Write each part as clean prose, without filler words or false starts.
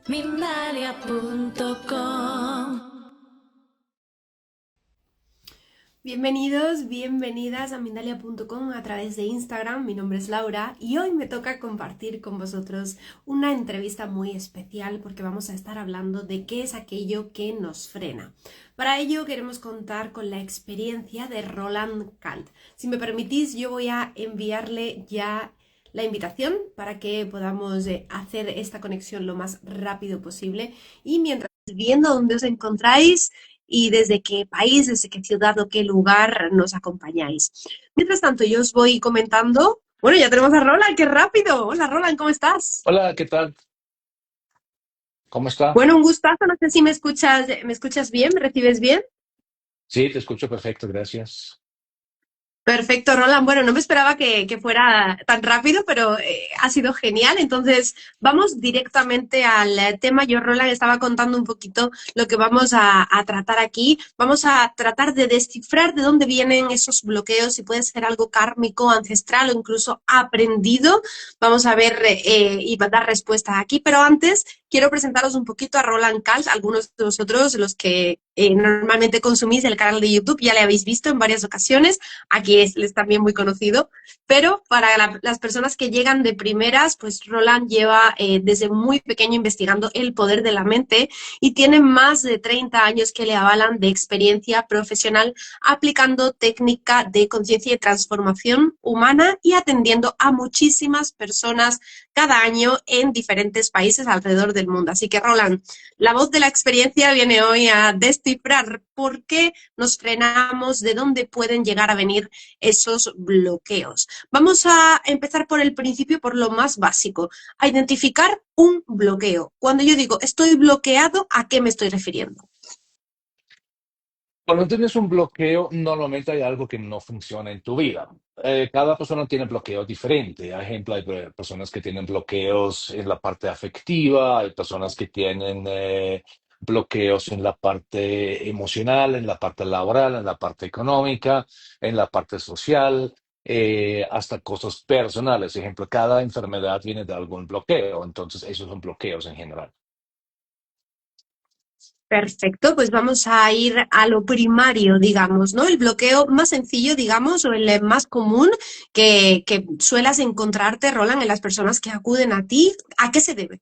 Mindalia.com. Bienvenidos, bienvenidas a Mindalia.com a través de Instagram. Mi nombre es Laura y hoy me toca compartir con vosotros una entrevista muy especial porque vamos a estar hablando de qué es aquello que nos frena. Para ello queremos contar con la experiencia de Roland Kalt. Si me permitís, yo voy a enviarle ya la invitación para que podamos hacer esta conexión lo más rápido posible y mientras viendo dónde os encontráis y desde qué país, desde qué ciudad o qué lugar nos acompañáis. Mientras tanto, yo os voy comentando. Bueno, ya tenemos a Roland, qué rápido. Hola Roland, ¿cómo estás? Hola, ¿qué tal? ¿Cómo está? Bueno, un gustazo, no sé si me escuchas bien, me recibes bien. Sí, te escucho perfecto, gracias. Perfecto, Roland. Bueno, no me esperaba que fuera tan rápido, pero ha sido genial. Entonces, vamos directamente al tema. Yo, Roland, estaba contando un poquito lo que vamos a tratar aquí. Vamos a tratar de descifrar de dónde vienen esos bloqueos, si puede ser algo kármico, ancestral o incluso aprendido. Vamos a ver y va a dar respuesta aquí. Pero antes, quiero presentaros un poquito a Roland Kalt. Algunos de vosotros, los que normalmente consumís el canal de YouTube, ya le habéis visto en varias ocasiones. Aquí es también muy conocido, pero para las personas que llegan de primeras, pues Roland lleva desde muy pequeño investigando el poder de la mente y tiene más de 30 años que le avalan de experiencia profesional aplicando técnica de conciencia y transformación humana y atendiendo a muchísimas personas cada año en diferentes países alrededor del mundo. Así que Roland, la voz de la experiencia viene hoy a descifrar por qué nos frenamos, de dónde pueden llegar a venir esos bloqueos. Vamos a empezar por el principio, por lo más básico, a identificar un bloqueo. Cuando yo digo estoy bloqueado, ¿a qué me estoy refiriendo? Cuando tienes un bloqueo, normalmente hay algo que no funciona en tu vida. Cada persona tiene bloqueos diferentes. Por ejemplo, hay personas que tienen bloqueos en la parte afectiva, hay personas que tienen bloqueos en la parte emocional, en la parte laboral, en la parte económica, en la parte social, hasta cosas personales. Por ejemplo, cada enfermedad viene de algún bloqueo, entonces esos son bloqueos en general. Perfecto, pues vamos a ir a lo primario, digamos, ¿no? El bloqueo más sencillo, digamos, o el más común que suelas encontrarte, Roland, en las personas que acuden a ti, ¿a qué se debe?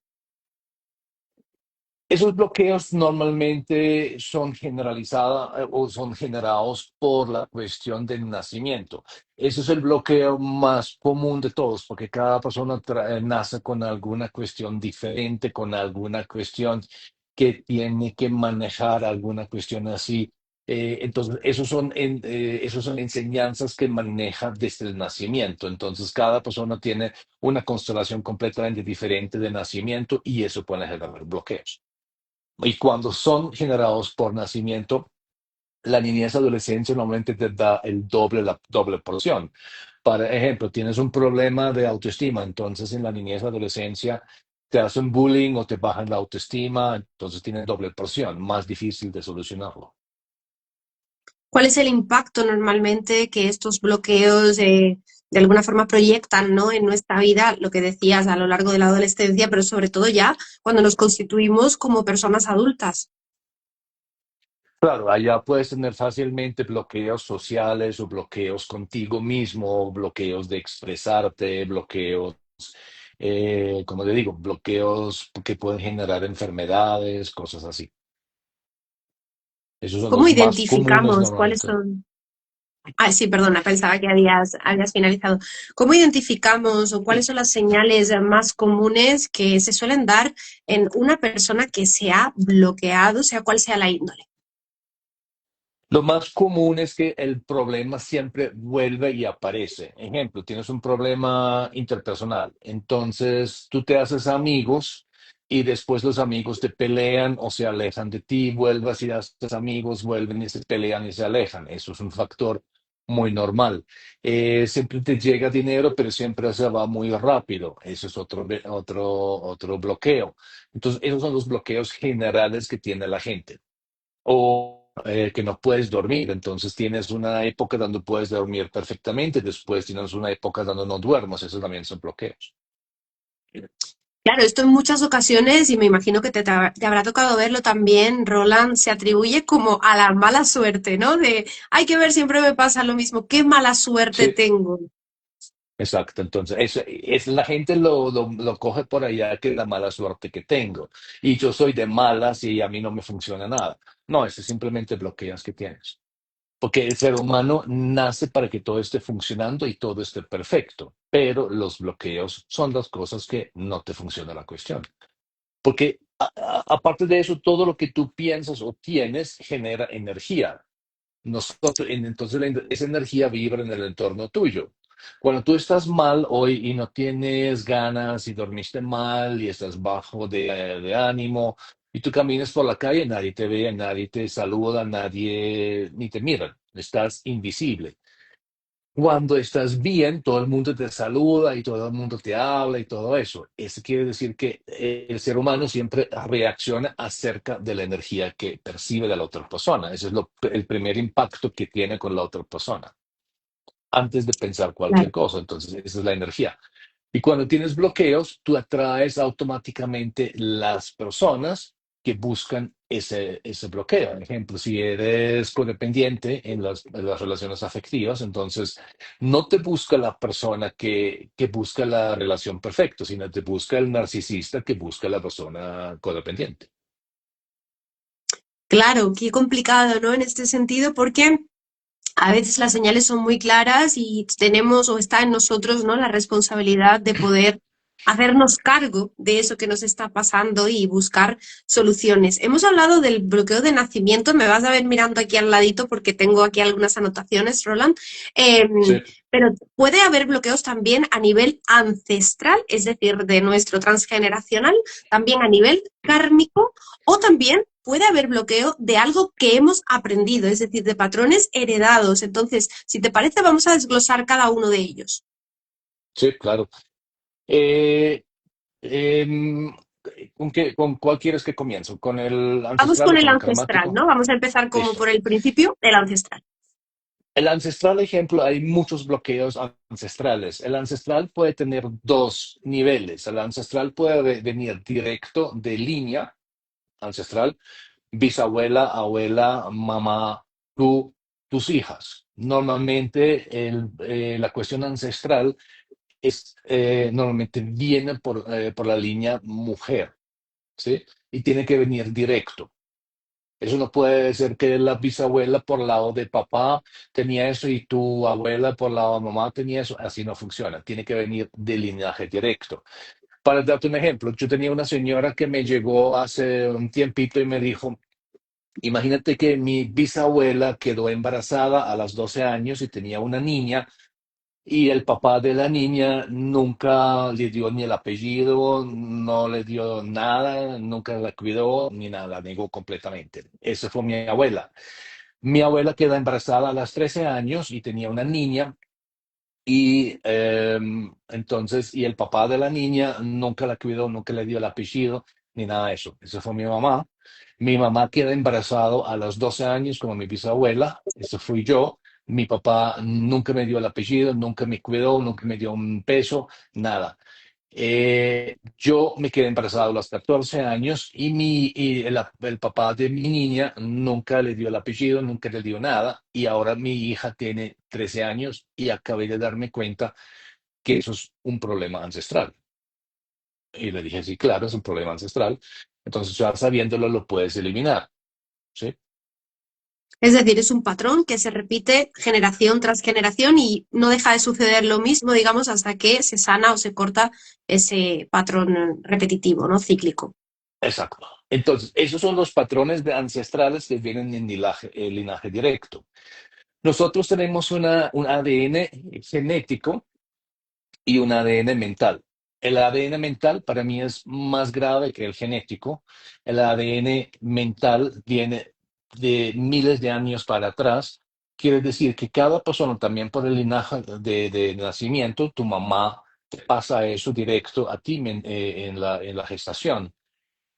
Esos bloqueos normalmente son generalizados o son generados por la cuestión del nacimiento. Ese es el bloqueo más común de todos, porque cada persona nace con alguna cuestión diferente, con alguna cuestión que tiene que manejar, alguna cuestión así. Entonces, esos son enseñanzas que maneja desde el nacimiento. Entonces, cada persona tiene una constelación completamente diferente de nacimiento y eso puede generar bloqueos. Y cuando son generados por nacimiento, la niñez adolescencia normalmente te da el doble, la doble porción. Por ejemplo, tienes un problema de autoestima, entonces en la niñez adolescencia te hacen bullying o te bajan la autoestima, entonces tienes doble porción, más difícil de solucionarlo. ¿Cuál es el impacto normalmente que estos bloqueos de alguna forma proyectan, ¿no? En nuestra vida, lo que decías a lo largo de la adolescencia, pero sobre todo ya cuando nos constituimos como personas adultas? Claro, allá puedes tener fácilmente bloqueos sociales o bloqueos contigo mismo, bloqueos de expresarte, bloqueos, como te digo, bloqueos que pueden generar enfermedades, cosas así. Esos son ¿Cómo los más comunes identificamos cuáles normalmente. son? Ah, sí, perdona, pensaba que habías finalizado. ¿Cómo identificamos o cuáles son las señales más comunes que se suelen dar en una persona que se ha bloqueado, sea cual sea la índole? Lo más común es que el problema siempre vuelve y aparece. Ejemplo, tienes un problema interpersonal, entonces tú te haces amigos y después los amigos te pelean o se alejan de ti, vuelvas y haces amigos, vuelven y se pelean y se alejan. Eso es un factor muy normal. Siempre te llega dinero, pero siempre se va muy rápido. Eso es otro bloqueo. Entonces, esos son los bloqueos generales que tiene la gente o que no puedes dormir. Entonces tienes una época donde puedes dormir perfectamente, después tienes una época donde no duermes, esos también son bloqueos. Claro, esto en muchas ocasiones, y me imagino que te habrá tocado verlo también, Roland, se atribuye como a la mala suerte, ¿no? De, hay que ver, siempre me pasa lo mismo, qué mala suerte Sí, tengo. exacto. Entonces, la gente lo coge por allá que es la mala suerte que tengo. Y yo soy de malas y a mí no me funciona nada. No, es simplemente bloqueos que tienes. Porque el ser humano nace para que todo esté funcionando y todo esté perfecto, pero los bloqueos son las cosas que no te funciona la cuestión. Porque aparte de eso, todo lo que tú piensas o tienes genera energía. Entonces esa energía vibra en el entorno tuyo. Cuando tú estás mal hoy y no tienes ganas y dormiste mal y estás bajo de ánimo y tú caminas por la calle, nadie te ve, nadie te saluda, nadie ni te mira, estás invisible. Cuando estás bien, todo el mundo te saluda y todo el mundo te habla y todo eso. Eso quiere decir que el ser humano siempre reacciona acerca de la energía que percibe de la otra persona. Ese es el primer impacto que tiene con la otra persona, antes de pensar cualquier Claro. cosa. Entonces, esa es la energía. Y cuando tienes bloqueos, tú atraes automáticamente las personas que buscan ese bloqueo. Por ejemplo, si eres codependiente en las relaciones afectivas, entonces no te busca la persona que busca la relación perfecta, sino te busca el narcisista que busca la persona codependiente. Claro, qué complicado, ¿no? En este sentido, porque a veces las señales son muy claras y tenemos o está en nosotros, ¿no? La responsabilidad de poder hacernos cargo de eso que nos está pasando y buscar soluciones. Hemos hablado del bloqueo de nacimiento, me vas a ver mirando aquí al ladito porque tengo aquí algunas anotaciones, Roland. Sí, Pero puede haber bloqueos también a nivel ancestral, es decir, de nuestro transgeneracional, también a nivel kármico, o también puede haber bloqueo de algo que hemos aprendido, es decir, de patrones heredados. Entonces, si te parece, vamos a desglosar cada uno de ellos. sí, claro. Eh, em, ¿con cuál quieres que comienzo? ¿Con el Vamos ancestral con o el con el ancestral, karmático? ¿no? Vamos a empezar como Listo. por el principio, el ancestral. El ancestral, ejemplo, hay muchos bloqueos ancestrales. El ancestral puede tener dos niveles. El ancestral puede venir directo de línea ancestral, bisabuela, abuela, mamá, tú, tus hijas. Normalmente la cuestión ancestral normalmente viene por la línea mujer, ¿sí? Y tiene que venir directo. Eso no puede ser que la bisabuela por lado de papá tenía eso y tu abuela por lado de mamá tenía eso. Así no funciona. Tiene que venir de linaje directo. Para darte un ejemplo, yo tenía una señora que me llegó hace un tiempito y me dijo, imagínate que mi bisabuela quedó embarazada a los 12 años y tenía una niña y el papá de la niña nunca le dio ni el apellido, no le dio nada, nunca la cuidó ni nada, la negó completamente. Esa fue mi abuela. Mi abuela queda embarazada a los 13 años y tenía una niña y entonces, y el papá de la niña nunca la cuidó, nunca le dio el apellido, ni nada de eso. Esa fue mi mamá. Mi mamá queda embarazada a los 12 años como mi bisabuela, eso fui yo. Mi papá nunca me dio el apellido, nunca me cuidó, nunca me dio un peso, nada. Yo me quedé embarazado a los 14 años y el papá de mi niña nunca le dio el apellido, nunca le dio nada. Y ahora mi hija tiene 13 años y acabé de darme cuenta que eso es un problema ancestral. Y le dije, sí, claro, es un problema ancestral. Entonces ya sabiéndolo lo puedes eliminar, ¿sí? Es decir, es un patrón que se repite generación tras generación y no deja de suceder lo mismo, digamos, hasta que se sana o se corta ese patrón repetitivo, ¿no? Cíclico. Exacto. Entonces, esos son los patrones ancestrales que vienen en linaje directo. Nosotros tenemos un ADN genético y un ADN mental. El ADN mental para mí es más grave que el genético. El ADN mental viene de miles de años para atrás. Quiere decir que cada persona, también por el linaje de nacimiento, tu mamá te pasa eso directo a ti en la gestación.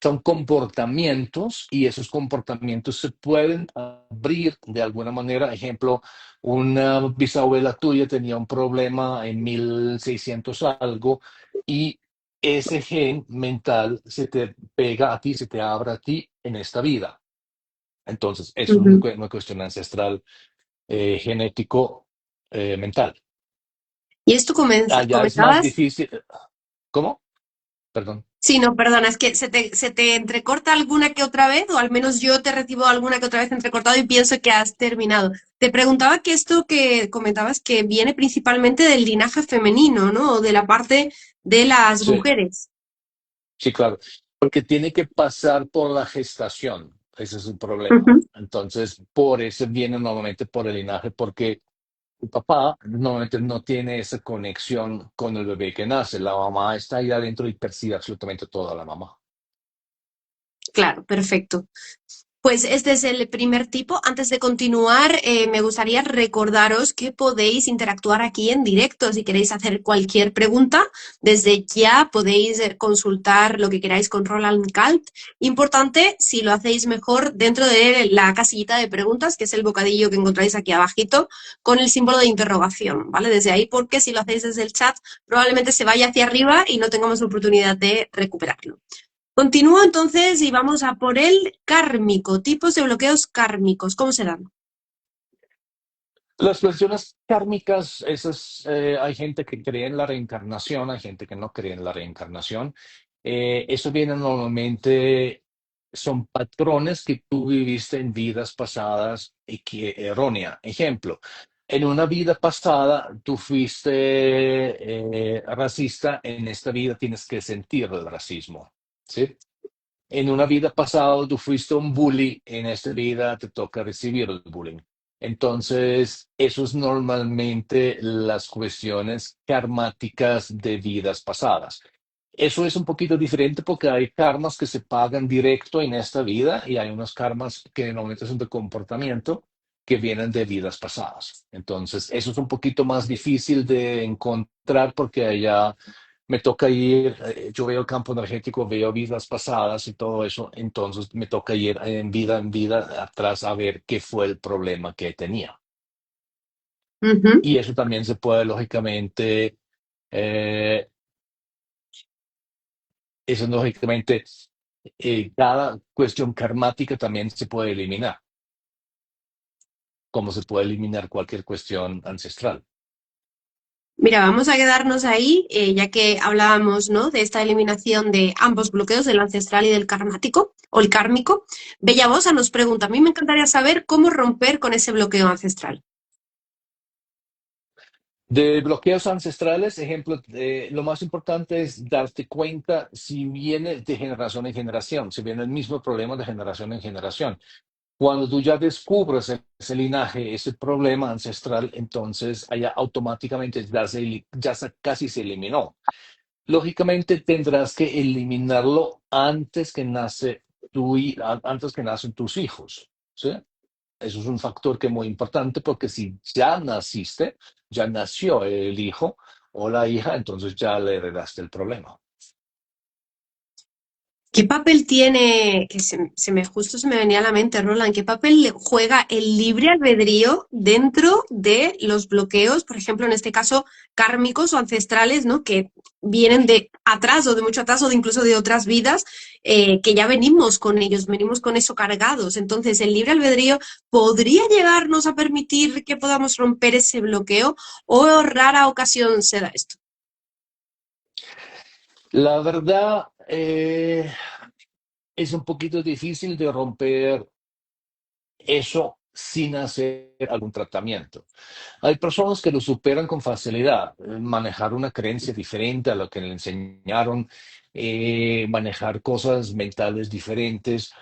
Son comportamientos y esos comportamientos se pueden abrir de alguna manera. Ejemplo, una bisabuela tuya tenía un problema en 1600 algo y ese gen mental se te pega a ti, se te abre a ti en esta vida. Entonces, es Ujú. una cuestión ancestral, genético, mental. Y esto Allá es más comentabas. difícil. ¿Cómo? Perdón. Sí, no, perdona, es que se te entrecorta alguna que otra vez, o al menos yo te recibo alguna que otra vez entrecortado y pienso que has terminado. Te preguntaba que esto que comentabas que viene principalmente del linaje femenino, ¿no? O de la parte de las Sí, mujeres. sí, claro. Porque tiene que pasar por la gestación. Ese es el problema. Ujú. Entonces, por eso viene normalmente por el linaje, porque el papá normalmente no tiene esa conexión con el bebé que nace. La mamá está ahí adentro y percibe absolutamente toda la mamá. Claro, perfecto. Pues este es el primer tipo. Antes de continuar, me gustaría recordaros que podéis interactuar aquí en directo. Si queréis hacer cualquier pregunta, desde ya podéis consultar lo que queráis con Roland Calt. Importante, si lo hacéis mejor dentro de la casillita de preguntas, que es el bocadillo que encontráis aquí abajito, con el símbolo de interrogación, ¿vale? Desde ahí, porque si lo hacéis desde el chat, probablemente se vaya hacia arriba y no tengamos oportunidad de recuperarlo. Continúo entonces y vamos a por el kármico, tipos de bloqueos kármicos, ¿cómo se dan? Las cuestiones kármicas, esas, hay gente que cree en la reencarnación, hay gente que no cree en la reencarnación. Eso viene normalmente, son patrones que tú viviste en vidas pasadas y que errónea. Ejemplo, en una vida pasada tú fuiste racista, en esta vida tienes que sentir el racismo, ¿sí? En una vida pasada tú fuiste un bully, en esta vida te toca recibir el bullying. Entonces, eso es normalmente las cuestiones karmáticas de vidas pasadas. Eso es un poquito diferente porque hay karmas que se pagan directo en esta vida y hay unos karmas que normalmente son de comportamiento que vienen de vidas pasadas. Entonces, eso es un poquito más difícil de encontrar porque allá me toca ir, yo veo el campo energético, veo vidas pasadas y todo eso, entonces me toca ir en vida atrás a ver qué fue el problema que tenía. Ujú. Y eso también se puede, lógicamente, eh, eso lógicamente, cada cuestión karmática también se puede eliminar, como se puede eliminar cualquier cuestión ancestral. Mira, vamos a quedarnos ahí, ya que hablábamos, ¿no? De esta eliminación de ambos bloqueos, del ancestral y del karmático, o el kármico. Bella Bosa nos pregunta, a mí me encantaría saber cómo romper con ese bloqueo ancestral. De bloqueos ancestrales, ejemplo, lo más importante es darte cuenta si viene de generación en generación, si viene el mismo problema de generación en generación. Cuando tú ya descubres ese linaje, ese problema ancestral, entonces allá automáticamente casi se eliminó. Lógicamente tendrás que eliminarlo antes que nacen tus hijos, ¿sí? Eso es un factor que es muy importante porque si ya naciste, ya nació el hijo o la hija, entonces ya le heredaste el problema. ¿Qué papel tiene, que justo se me venía a la mente, Roland, qué papel juega el libre albedrío dentro de los bloqueos, por ejemplo, en este caso, kármicos o ancestrales, ¿no? Que vienen de atrás o de mucho atrás o de incluso de otras vidas, que ya venimos con ellos, venimos con eso cargados. Entonces, el libre albedrío podría llegarnos a permitir que podamos romper ese bloqueo o rara ocasión se da esto. La verdad, es un poquito difícil de romper eso sin hacer algún tratamiento. Hay personas que lo superan con facilidad, manejar una creencia diferente a lo que le enseñaron, manejar cosas mentales diferentes,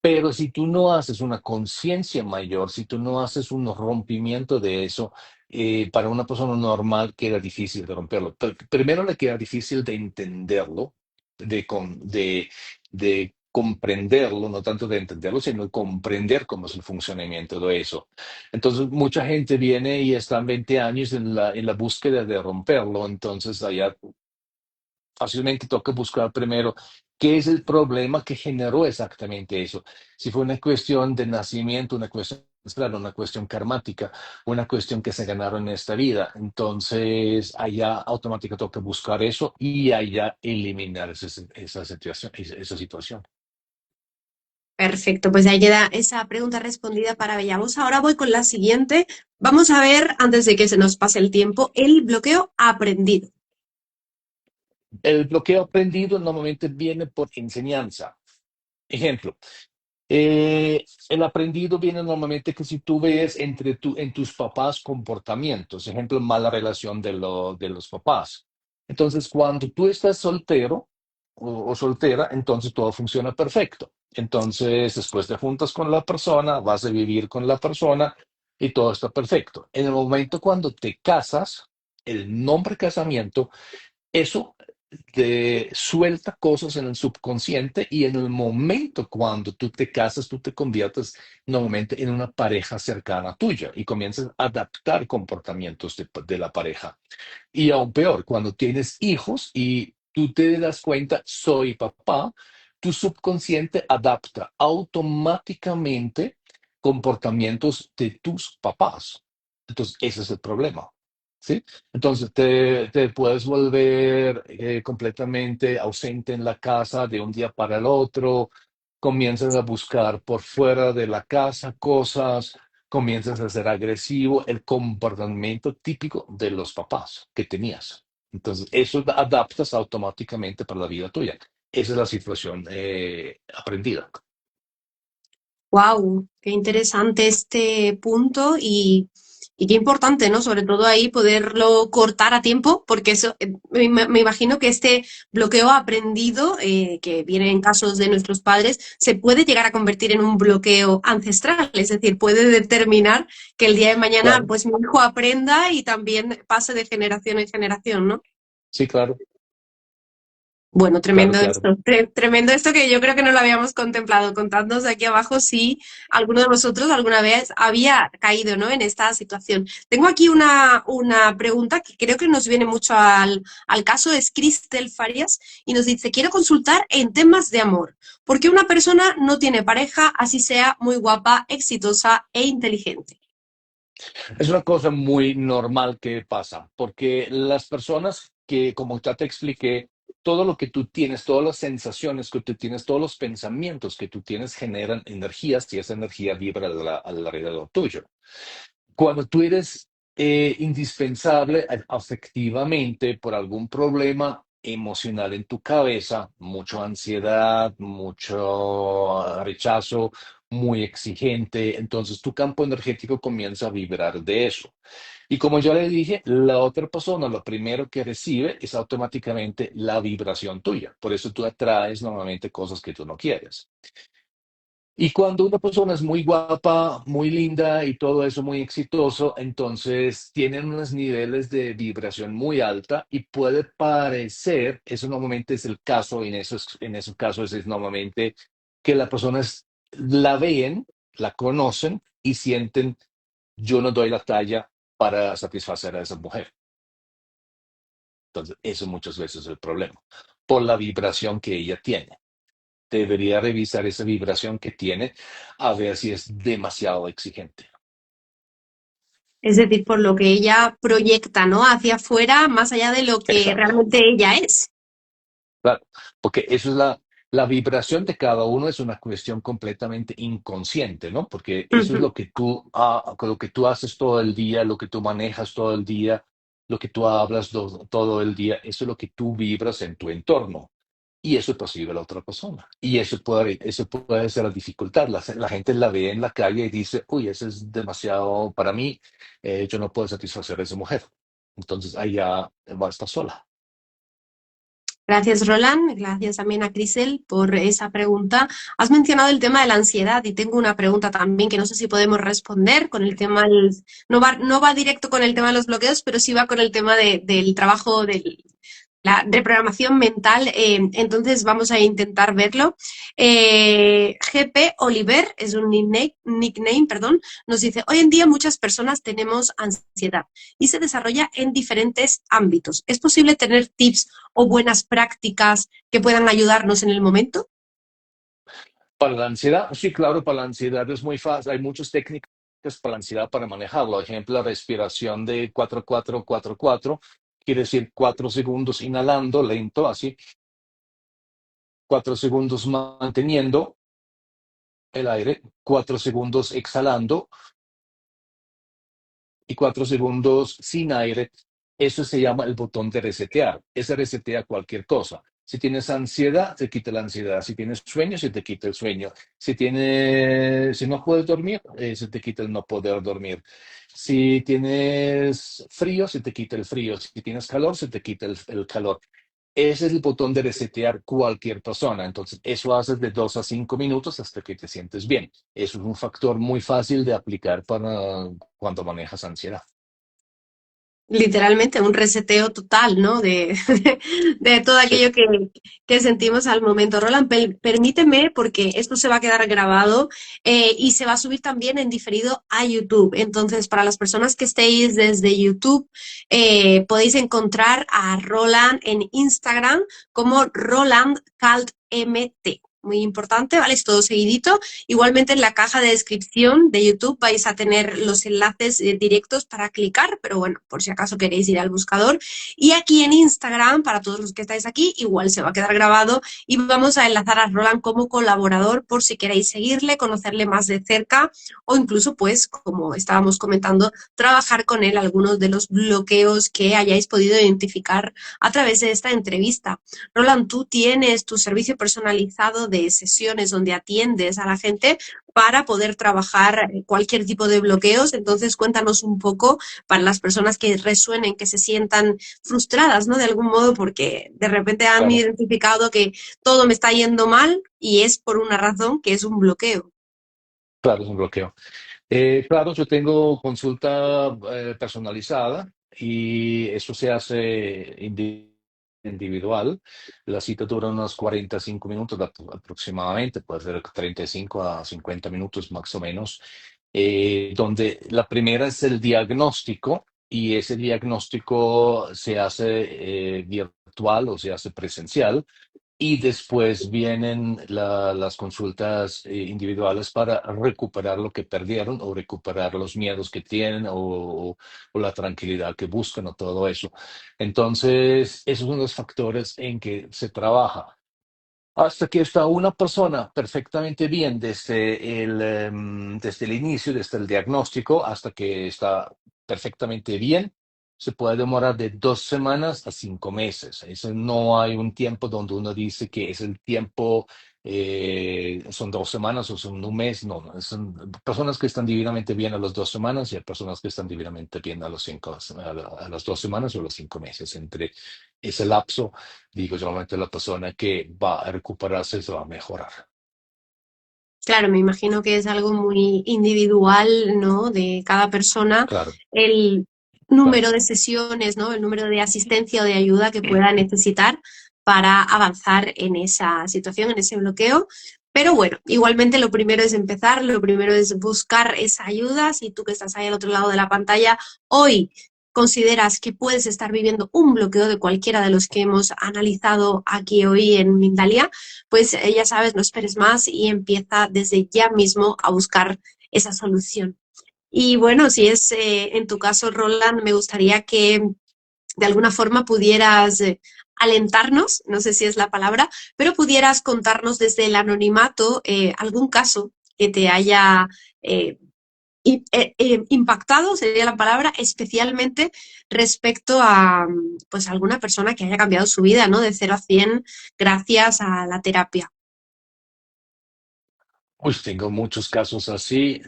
pero si tú no haces una conciencia mayor, si tú no haces un rompimiento de eso, para una persona normal queda difícil de romperlo. Primero le queda difícil de entenderlo, de comprenderlo, no tanto de entenderlo, sino comprender cómo es el funcionamiento de eso. Entonces, mucha gente viene y están 20 años en la búsqueda de romperlo, entonces allá fácilmente toca buscar primero ¿Qué es el problema que generó exactamente eso? Si fue una cuestión de nacimiento, una cuestión ancestral, una cuestión karmática, una cuestión que se ganaron en esta vida. Entonces, allá automáticamente toca buscar eso y allá eliminar esa situación, esa situación. Perfecto, pues ahí queda esa pregunta respondida para Bellamos. Ahora voy con la siguiente. Vamos a ver, antes de que se nos pase el tiempo, el bloqueo aprendido. El bloqueo aprendido normalmente viene por enseñanza. Ejemplo, el aprendido viene normalmente que si tú ves en tus papás comportamientos, ejemplo, mala relación de los papás. Entonces, cuando tú estás soltero o soltera, entonces todo funciona perfecto. Entonces, después te juntas con la persona, vas a vivir con la persona y todo está perfecto. En el momento cuando te casas, el nombre casamiento, eso te suelta cosas en el subconsciente y en el momento cuando tú te casas, tú te conviertes normalmente en una pareja cercana tuya y comienzas a adaptar comportamientos de la pareja. Y aún peor, cuando tienes hijos y tú te das cuenta, soy papá, tu subconsciente adapta automáticamente comportamientos de tus papás. Entonces, ese es el problema. ¿Sí? Entonces te puedes volver completamente ausente en la casa de un día para el otro, comienzas a buscar por fuera de la casa cosas, comienzas a ser agresivo, el comportamiento típico de los papás que tenías. Entonces, eso adaptas automáticamente para la vida tuya. Esa es la situación aprendida. Wow, qué interesante este punto y qué importante, ¿no? Sobre todo ahí poderlo cortar a tiempo, porque eso, me imagino que este bloqueo aprendido, que viene en casos de nuestros padres, se puede llegar a convertir en un bloqueo ancestral, es decir, puede determinar que el día de mañana, Claro, pues mi hijo aprenda y también pase de generación en generación, ¿no? sí, claro, Bueno, claro, tremendo claro. esto. Tremendo esto que yo creo que no lo habíamos contemplado. Contadnos aquí abajo si alguno de nosotros alguna vez había caído, ¿no?, en esta situación. Tengo aquí una pregunta que creo que nos viene mucho al caso. Es Cristel Farias y nos dice, quiero consultar en temas de amor. ¿Por qué una persona no tiene pareja así sea muy guapa, exitosa e inteligente? Es una cosa muy normal que pasa, porque las personas que, como ya te expliqué, todo lo que tú tienes, todas las sensaciones que tú tienes, todos los pensamientos que tú tienes generan energías y esa energía vibra alrededor tuyo. Cuando tú eres indispensable afectivamente por algún problema emocional en tu cabeza, mucha ansiedad, mucho rechazo, muy exigente, entonces tu campo energético comienza a vibrar de eso. Y como ya le dije, la otra persona lo primero que recibe es automáticamente la vibración tuya. Por eso tú atraes normalmente cosas que tú no quieres. Y cuando una persona es muy guapa, muy linda y todo eso muy exitoso, entonces tienen unos niveles de vibración muy alta y puede parecer, eso normalmente es el caso, en esos casos es normalmente que las personas la ven, la conocen y sienten, yo no doy la talla para satisfacer a esa mujer. Entonces, eso muchas veces es el problema, por la vibración que ella tiene. Debería revisar esa vibración que tiene a ver si es demasiado exigente. Es decir, por lo que ella proyecta, ¿no?, hacia afuera, más allá de lo que Exacto, realmente ella es. claro, porque eso es la vibración de cada uno es una cuestión completamente inconsciente, ¿no? Porque eso es Ujú. lo que tú haces todo el día, lo que tú manejas todo el día, lo que tú hablas todo el día, eso es lo que tú vibras en tu entorno. Y eso percibe la otra persona. Y eso puede ser la dificultad. La gente la ve en la calle y dice, uy, eso es demasiado para mí, yo no puedo satisfacer a esa mujer. Entonces ahí ya va a estar sola. Gracias, Roland. Gracias también a Crisel por esa pregunta. Has mencionado el tema de la ansiedad y tengo una pregunta también que no sé si podemos responder con el tema, no va directo con el tema de los bloqueos, pero sí va con el tema del trabajo la reprogramación mental, entonces vamos a intentar verlo. GP Oliver, es un nickname, perdón, nos dice, hoy en día muchas personas tenemos ansiedad y se desarrolla en diferentes ámbitos. ¿Es posible tener tips o buenas prácticas que puedan ayudarnos en el momento? Para la ansiedad, sí, claro, para la ansiedad es muy fácil. Hay muchas técnicas para la ansiedad para manejarlo. Por ejemplo, la respiración de 4-4-4-4 quiere decir 4 segundos inhalando lento, así, 4 segundos manteniendo el aire, 4 segundos exhalando y 4 segundos sin aire. Eso se llama el botón de resetear. Ese resetea cualquier cosa. Si tienes ansiedad, se quita la ansiedad. Si tienes sueño, se te quita el sueño. Si no puedes dormir, se te quita el no poder dormir. Si tienes frío, se te quita el frío. Si tienes calor, se te quita el calor. Ese es el botón de resetear cualquier persona. Entonces, eso haces de 2 a 5 minutos hasta que te sientes bien. Eso es un factor muy fácil de aplicar para cuando manejas ansiedad. Literalmente un reseteo total, ¿no? De todo Sí, aquello que sentimos al momento. Roland, permíteme, porque esto se va a quedar grabado y se va a subir también en diferido a YouTube. Entonces, para las personas que estéis desde YouTube, podéis encontrar a Roland en Instagram como Roland Calt MT. Muy importante, ¿vale? Es todo seguidito. Igualmente en la caja de descripción de YouTube vais a tener los enlaces directos para clicar, pero bueno, por si acaso queréis ir al buscador. Y aquí en Instagram, para todos los que estáis aquí, igual se va a quedar grabado y vamos a enlazar a Roland como colaborador por si queréis seguirle, conocerle más de cerca o incluso, pues, como estábamos comentando, trabajar con él algunos de los bloqueos que hayáis podido identificar a través de esta entrevista. Roland, tú tienes tu servicio personalizado de sesiones donde atiendes a la gente para poder trabajar cualquier tipo de bloqueos. Entonces, cuéntanos un poco para las personas que resuenen, que se sientan frustradas, ¿no? De algún modo, porque de repente han claro, identificado que todo me está yendo mal y es por una razón que es un bloqueo. claro, es un bloqueo. Claro, yo tengo consulta personalizada y eso se hace individual. La cita dura unos 45 minutos aproximadamente, puede ser 35 a 50 minutos más o menos, donde la primera es el diagnóstico y ese diagnóstico se hace virtual o se hace presencial. Y después vienen las consultas individuales para recuperar lo que perdieron o recuperar los miedos que tienen o la tranquilidad que buscan o todo eso. Entonces, esos son los factores en que se trabaja. Hasta que está una persona perfectamente bien desde el inicio, desde el diagnóstico, hasta que está perfectamente bien, se puede demorar de 2 semanas a 5 meses. Eso no hay un tiempo donde uno dice que es el tiempo, son 2 semanas o son un mes. No, no, son personas que están divinamente bien a las 2 semanas y hay personas que están divinamente bien a las 2 semanas o los 5 meses. Entre ese lapso digo, solamente la persona que va a recuperarse se va a mejorar. Claro, me imagino que es algo muy individual, ¿no? De cada persona, Claro, el claro. número de sesiones, ¿no? El número de asistencia o de ayuda que pueda necesitar para avanzar en esa situación, en ese bloqueo. Pero bueno, igualmente lo primero es empezar, lo primero es buscar esa ayuda. Si tú que estás ahí al otro lado de la pantalla hoy consideras que puedes estar viviendo un bloqueo de cualquiera de los que hemos analizado aquí hoy en Mindalia, pues ya sabes, no esperes más y empieza desde ya mismo a buscar esa solución. Y bueno, si es en tu caso, Roland, me gustaría que de alguna forma pudieras alentarnos, no sé si es la palabra, pero pudieras contarnos desde el anonimato algún caso que te haya eh, impactado, sería la palabra, especialmente respecto a pues alguna persona que haya cambiado su vida, ¿no? De 0 a 100 gracias a la terapia. Pues tengo muchos casos así.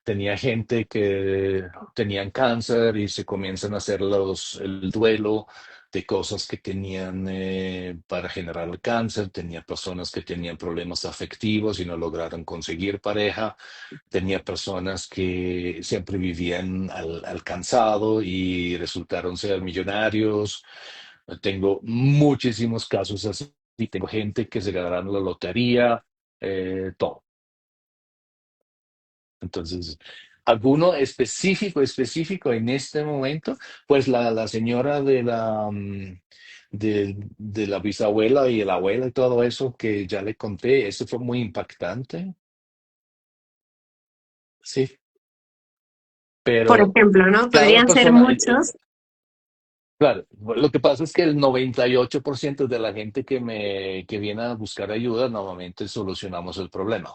Tenía gente que tenían cáncer y se comienzan a hacer el duelo de cosas que tenían para generar el cáncer. Tenía personas que tenían problemas afectivos y no lograron conseguir pareja. Tenía personas que siempre vivían alcanzado y resultaron ser millonarios. Tengo muchísimos casos así. Tengo gente que se ganaron la lotería, todo. Entonces, alguno específico en este momento, pues la señora de la bisabuela y la abuela y todo eso que ya le conté, eso fue muy impactante, sí, Por pero ejemplo, ¿no? cada Podrían ser persona, muchos. claro, lo que pasa es que el 98% de la gente que viene a buscar ayuda, normalmente solucionamos el problema.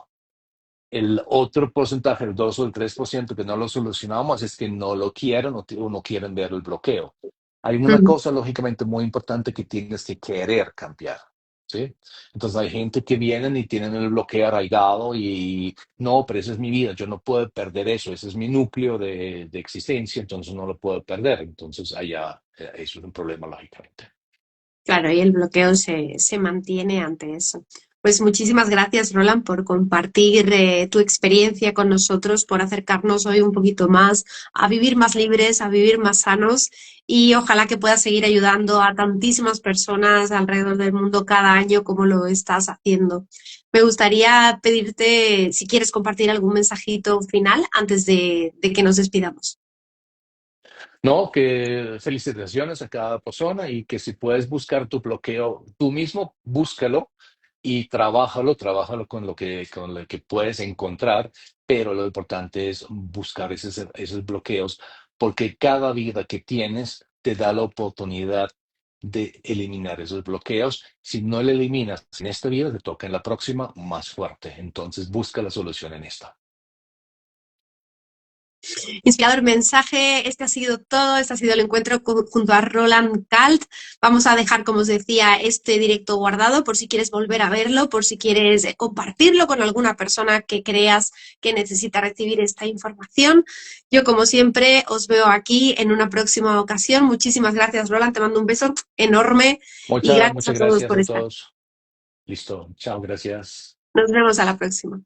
El otro porcentaje, el 2 o el 3% que no lo solucionamos es que no lo quieren o no quieren ver el bloqueo. Hay una Mm. cosa, lógicamente, muy importante que tienes que querer cambiar, ¿sí? Entonces hay gente que vienen y tienen el bloqueo arraigado y no, pero esa es mi vida, yo no puedo perder eso, ese es mi núcleo de existencia, entonces no lo puedo perder. Entonces allá eso es un problema, lógicamente. Claro, y el bloqueo se mantiene ante eso. Pues muchísimas gracias, Roland, por compartir tu experiencia con nosotros, por acercarnos hoy un poquito más a vivir más libres, a vivir más sanos y ojalá que puedas seguir ayudando a tantísimas personas alrededor del mundo cada año como lo estás haciendo. Me gustaría pedirte si quieres compartir algún mensajito final antes de que nos despidamos. No, que felicitaciones a cada persona y que si puedes buscar tu bloqueo tú mismo, búscalo y trabájalo con lo que puedes encontrar, pero lo importante es buscar esos bloqueos porque cada vida que tienes te da la oportunidad de eliminar esos bloqueos. Si no lo eliminas en esta vida, te toca en la próxima más fuerte. Entonces busca la solución en esta. Inspirador mensaje, este ha sido todo, este ha sido el encuentro junto a Roland Kalt. Vamos a dejar, como os decía, este directo guardado por si quieres volver a verlo, por si quieres compartirlo con alguna persona que creas que necesita recibir esta información. Yo, como siempre, os veo aquí en una próxima ocasión. Muchísimas gracias, Roland, te mando un beso enorme y gracias a Muchas todos gracias por a estar. todos. Listo. Chao, gracias. Nos vemos a la próxima.